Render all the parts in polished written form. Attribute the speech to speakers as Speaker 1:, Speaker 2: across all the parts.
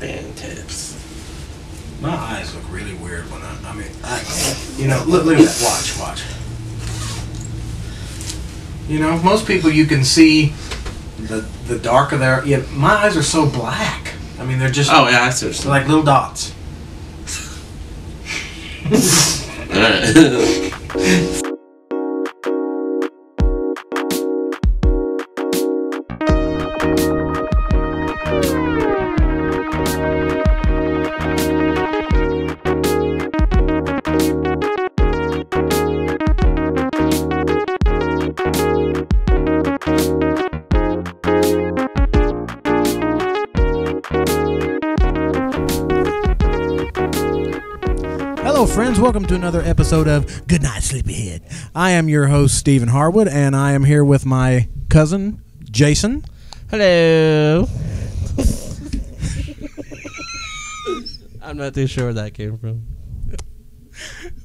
Speaker 1: band tips. My eyes look really weird when look at that. Watch. You know, most people you can see the dark of their. Yeah, my eyes are so black. I mean, they're just.
Speaker 2: Oh yeah, I see.
Speaker 1: They're like little dots.
Speaker 3: Hello, friends. Welcome to another episode of Goodnight, Sleepyhead. I am your host, Stephen Harwood, and I am here with my cousin, Jason.
Speaker 2: Hello. I'm not too sure where that came from.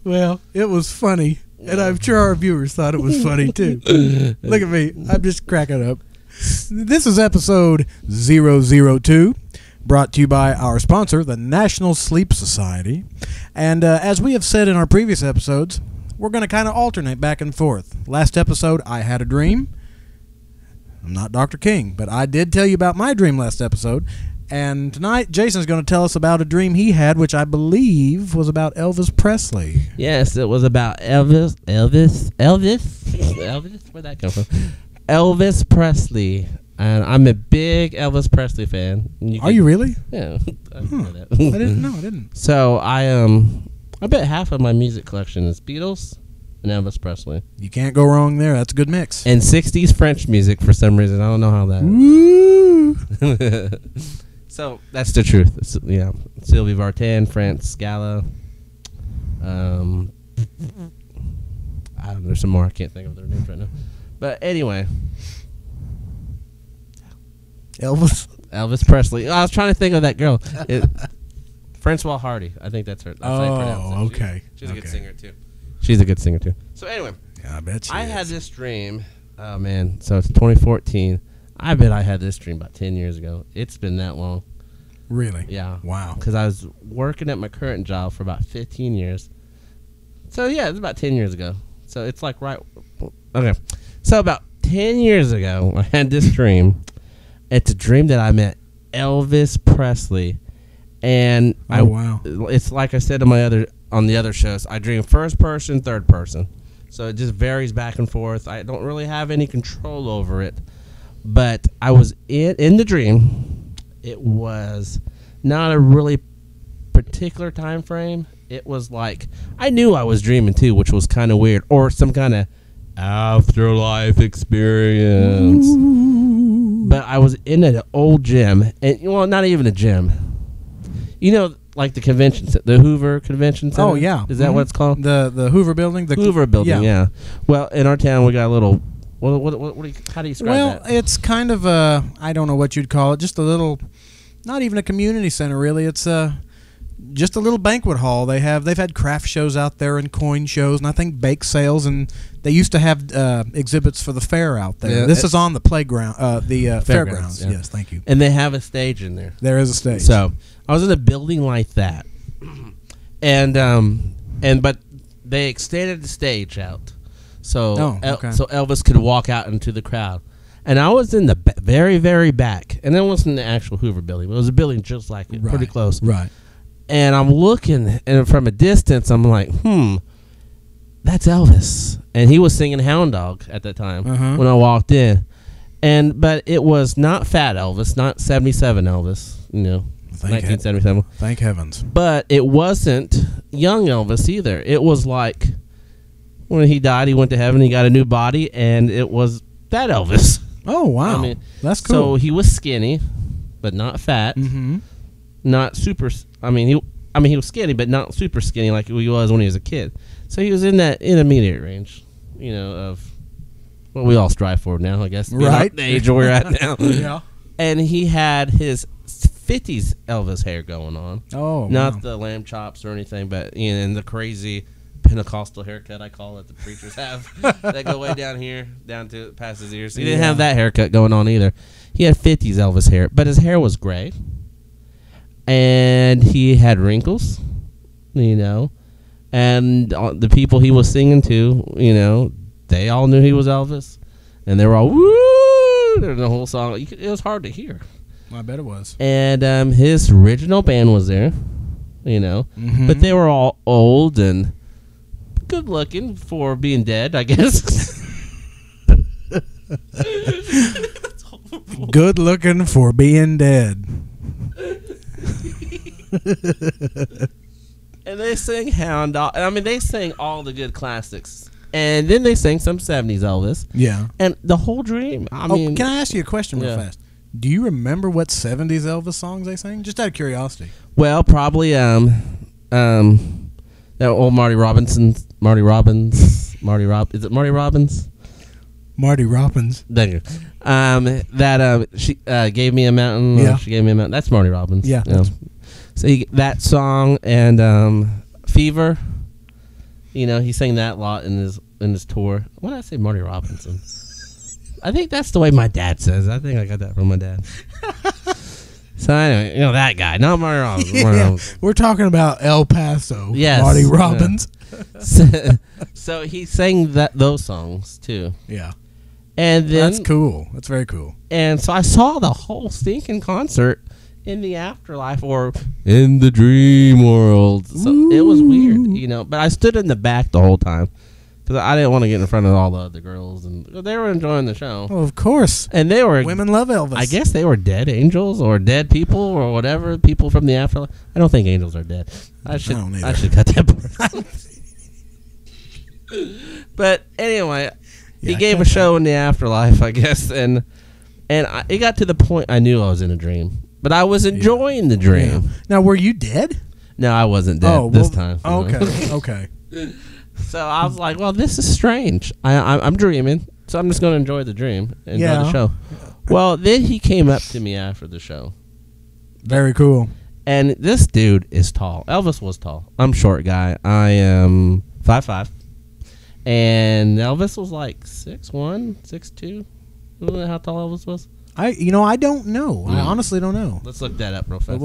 Speaker 3: Well, it was funny, and I'm sure our viewers thought it was funny, too. Look at me. I'm just cracking up. This is episode 002. Brought to you by our sponsor, the National Sleep Society. And as we have said in our previous episodes, we're going to kind of alternate back and forth. Last episode, I had a dream. I'm not Dr. King, but I did tell you about my dream last episode. And tonight, Jason's going to tell us about a dream he had, which I believe was about Elvis Presley.
Speaker 2: Yes, it was about Elvis? Where'd that come from? Elvis Presley. And I'm a big Elvis Presley fan.
Speaker 3: Are you really?
Speaker 2: Yeah. I know that.
Speaker 3: I didn't know. I didn't.
Speaker 2: So I bet half of my music collection is Beatles and Elvis Presley.
Speaker 3: You can't go wrong there. That's a good mix.
Speaker 2: And 60s French music for some reason. I don't know how that.
Speaker 3: Woo!
Speaker 2: So that's the truth. It's, yeah. Sylvie Vartan, France Scala. I don't know. There's some more. I can't think of their names right now. But anyway.
Speaker 3: Elvis
Speaker 2: Presley. I was trying to think of that girl. Francois Hardy. I think that's her. That's how you pronounce it.
Speaker 3: Okay.
Speaker 2: She's a good singer too. She's a good singer too. So anyway,
Speaker 3: yeah, I bet
Speaker 2: I had this dream. Oh man, so it's 2014. I bet I had this dream about 10 years ago. It's been that long.
Speaker 3: Really?
Speaker 2: Yeah.
Speaker 3: Wow.
Speaker 2: Because I was working at my current job for about 15 years. So yeah, it's about 10 years ago. So it's like right. Okay. So about 10 years ago, I had this dream. It's a dream that I met Elvis Presley, and
Speaker 3: wow!
Speaker 2: It's like I said on the other shows. I dream first person, third person, so it just varies back and forth. I don't really have any control over it, but I was in the dream. It was not a really particular time frame. It was like I knew I was dreaming too, which was kind of weird, or some kind of afterlife experience. Ooh. But I was in an old gym, and well, not even a gym. You know, like the convention center, the Hoover Convention Center.
Speaker 3: Oh yeah,
Speaker 2: is that what it's called?
Speaker 3: The Hoover Building. The
Speaker 2: Hoover Building. Yeah. Well, in our town, we got a little. What how do you describe that?
Speaker 3: Well, it's kind of a. I don't know what you'd call it. Just a little. Not even a community center, really. It's just a little banquet hall. They've had craft shows out there and coin shows, and I think bake sales, and they used to have exhibits for the fair out there. Yeah, this is on the playground, the fairgrounds. Yeah. Yes, thank you.
Speaker 2: And they have a stage in there.
Speaker 3: There is a stage.
Speaker 2: So I was in a building like that, but they extended the stage out, so so Elvis could walk out into the crowd. And I was in the very, very back, and it wasn't the actual Hoover Building, but it was a building just like it, pretty close.
Speaker 3: Right.
Speaker 2: And I'm looking, and from a distance, I'm like, that's Elvis. And he was singing Hound Dog at that time when I walked in. But it was not Fat Elvis, not 77 Elvis, 1977.
Speaker 3: Thank heavens.
Speaker 2: But it wasn't young Elvis either. It was like when he died, he went to heaven, he got a new body, and it was that Elvis.
Speaker 3: Oh, wow. I mean, that's cool.
Speaker 2: So he was skinny, but not fat. Mm-hmm. Not super. He was skinny, but not super skinny like he was when he was a kid. So he was in that intermediate range, of what we all strive for now, I guess.
Speaker 3: Right.
Speaker 2: The age we're at now.
Speaker 3: Yeah.
Speaker 2: And he had his 50s Elvis hair going on.
Speaker 3: Oh,
Speaker 2: not the lamb chops or anything, but and the crazy Pentecostal haircut, I call it, the preachers have that go way down here, down to past his ears. He didn't have that haircut going on either. He had 50s Elvis hair, but his hair was gray. and he had wrinkles, you know, and the people he was singing to, you know, they all knew he was Elvis, and they were all woo. There's the whole song. It was hard to hear.
Speaker 3: I bet it was.
Speaker 2: And his original band was there, you know, but they were all old and good looking for being dead, I guess.
Speaker 3: Good looking for being dead.
Speaker 2: And they sing Hound Dog. I mean, they sang all the good classics. And then they sang some 70s Elvis.
Speaker 3: Yeah.
Speaker 2: And the whole dream. I mean,
Speaker 3: can I ask you a question real fast? Do you remember what 70s Elvis songs they sang? Just out of curiosity.
Speaker 2: Well, probably that old Marty Robbins. Is it Marty Robbins?
Speaker 3: Marty Robbins.
Speaker 2: Thank you. She gave me a mountain.
Speaker 3: Yeah.
Speaker 2: She gave me a mountain. That's Marty Robbins.
Speaker 3: Yeah.
Speaker 2: You know. So that song and Fever. You know, he sang that a lot in his tour. Why did I say Marty Robinson? I think that's the way my dad says. I think I got that from my dad. So anyway, you know that guy, not Marty Robbins.
Speaker 3: Yeah, we're talking about El Paso.
Speaker 2: Yes.
Speaker 3: Marty Robbins.
Speaker 2: Yeah. So he sang those songs too.
Speaker 3: Yeah.
Speaker 2: And then
Speaker 3: that's cool. That's very cool.
Speaker 2: And so I saw the whole stinking concert in the afterlife or in the dream world. So it was weird, you know. But I stood in the back the whole time because I didn't want to get in front of all the other girls, and they were enjoying the show.
Speaker 3: Oh, of course.
Speaker 2: And they were
Speaker 3: women love Elvis.
Speaker 2: I guess they were dead angels or dead people or whatever, people from the afterlife. I don't think angels are dead. I should cut that part. But anyway, he gave a show in the afterlife, I guess, and it got to the point I knew I was in a dream, but I was enjoying the dream.
Speaker 3: Yeah. Now, were you dead?
Speaker 2: No, I wasn't dead this time.
Speaker 3: Okay, okay.
Speaker 2: So I was like, well, this is strange. I'm dreaming, so I'm just going to enjoy the dream and enjoy the show. Well, then he came up to me after the show.
Speaker 3: Very cool.
Speaker 2: And this dude is tall. Elvis was tall. I'm a short guy. I am 5'5". And Elvis was like 6'1", 6'2". Isn't that how tall Elvis was?
Speaker 3: I don't know. I honestly don't know.
Speaker 2: Let's look that up real fast.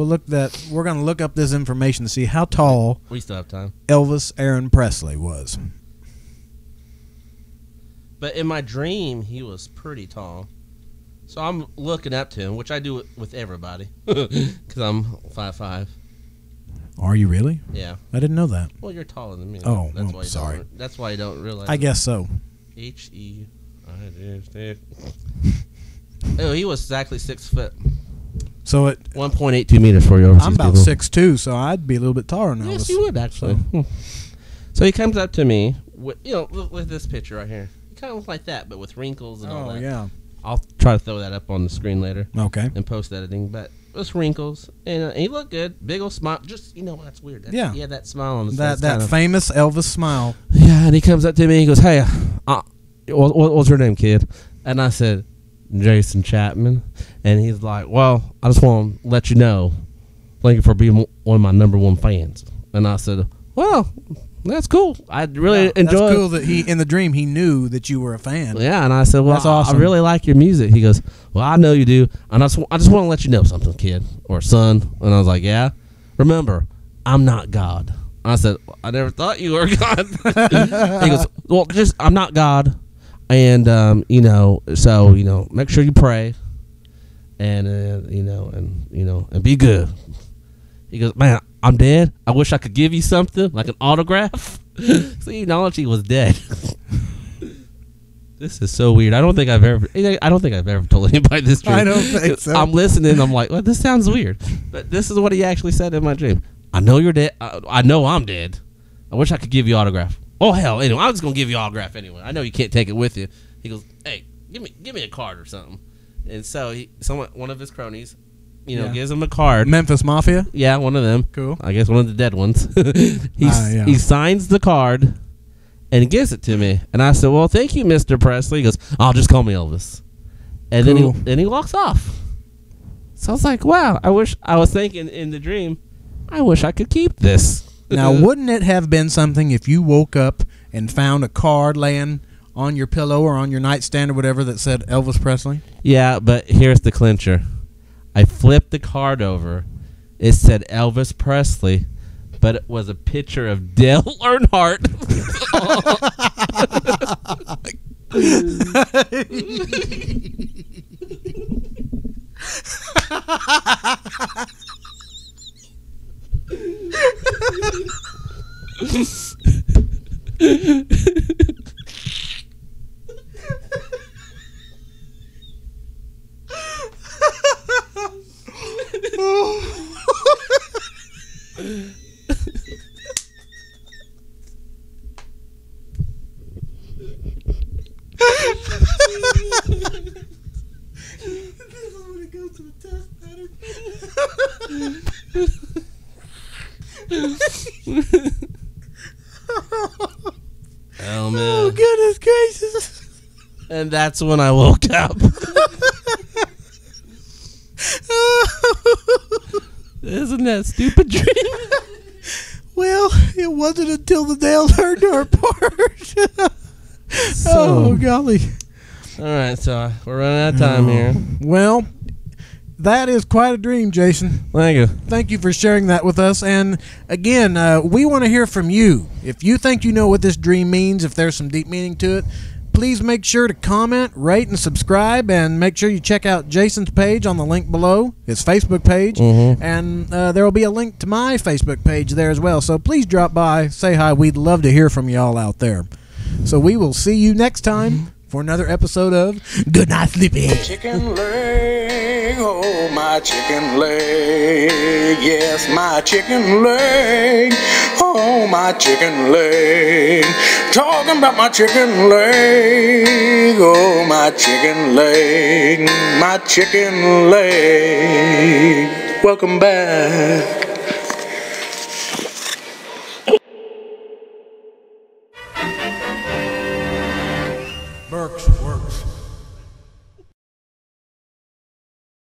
Speaker 3: We're going to look up this information to see how tall
Speaker 2: we still have time.
Speaker 3: Elvis Aaron Presley was.
Speaker 2: But in my dream, he was pretty tall. So I'm looking up to him, which I do with everybody because I'm 5'5".
Speaker 3: Are you really?
Speaker 2: Yeah.
Speaker 3: I didn't know that.
Speaker 2: Well, you're taller than me.
Speaker 3: Oh,
Speaker 2: that's why
Speaker 3: sorry.
Speaker 2: That's why you don't realize.
Speaker 3: I guess so.
Speaker 2: Oh, he was exactly 6 foot.
Speaker 3: So
Speaker 2: 1.82 meters for you overseas
Speaker 3: I'm about
Speaker 2: people.
Speaker 3: 6'2", so I'd be a little bit taller than Elvis.
Speaker 2: Yes, you would actually. So he comes up to me with, look at this picture right here. He kind of looks like that, but with wrinkles and all that.
Speaker 3: Oh yeah.
Speaker 2: I'll try to throw that up on the screen later.
Speaker 3: Okay.
Speaker 2: And post editing, but with wrinkles and he looked good, big old smile. Just that's weird. He had that smile on his face.
Speaker 3: That famous Elvis smile.
Speaker 2: Yeah, and he comes up to me. He goes, "Hey, what's your name, kid?" And I said, "Jason Chapman." And he's like, "Well, I just want to let you know, thank you for being one of my #1 fans." And I said, "Well, that's cool. I really enjoy."
Speaker 3: That's cool that in the dream he knew that you were a fan.
Speaker 2: Yeah, and I said, "Well,
Speaker 3: that's awesome.
Speaker 2: I really like your music." He goes, "Well, I know you do, and I just want to let you know something, kid or son." And I was like, "Yeah, remember, I'm not God." I said, "I never thought you were God." He goes, "Well, I'm not God, and so make sure you pray, and and be good." He goes, "Man, I'm dead. I wish I could give you something like an autograph." So he acknowledged he was dead. This is so weird. I don't think I've ever told anybody this dream.
Speaker 3: I don't think so.
Speaker 2: I'm listening. I'm like, well, this sounds weird. But this is what he actually said in my dream. "I know you're dead. I know I'm dead. I wish I could give you autograph." Oh hell! Anyway, I'm just gonna give you autograph anyway. I know you can't take it with you. He goes, "Hey, give me a card or something." And so one of his cronies, gives him a card.
Speaker 3: Memphis Mafia?
Speaker 2: Yeah, one of them.
Speaker 3: Cool.
Speaker 2: I guess one of the dead ones. He signs the card and gives it to me. And I said, "Well, thank you, Mr. Presley." He goes, "Oh, just call me Elvis." And then he walks off. So I was like, wow, I was thinking in the dream, I wish I could keep this.
Speaker 3: Now, wouldn't it have been something if you woke up and found a card laying on your pillow or on your nightstand or whatever that said Elvis Presley?
Speaker 2: Yeah, but here's the clincher. I flipped the card over, it said Elvis Presley, but it was a picture of Dale Earnhardt. Oh man!
Speaker 3: Oh goodness gracious!
Speaker 2: And that's when I woke up. Isn't that stupid dream?
Speaker 3: Well, it wasn't until the Dale Earnhardt part. Oh golly!
Speaker 2: All right, so we're running out of time here.
Speaker 3: Well, that is quite a dream, Jason.
Speaker 2: Thank you.
Speaker 3: Thank you for sharing that with us. And again, we want to hear from you. If you think you know what this dream means, if there's some deep meaning to it, please make sure to comment, rate, and subscribe. And make sure you check out Jason's page on the link below, his Facebook page.
Speaker 2: Mm-hmm.
Speaker 3: And there will be a link to my Facebook page there as well. So please drop by, say hi. We'd love to hear from you all out there. So we will see you next time for another episode of Goodnight, Sleepyhead.
Speaker 4: Chicken leg, oh my chicken leg, yes my chicken leg, oh my chicken leg, talking about my chicken leg, oh my chicken leg, my chicken leg, welcome back.
Speaker 3: Works.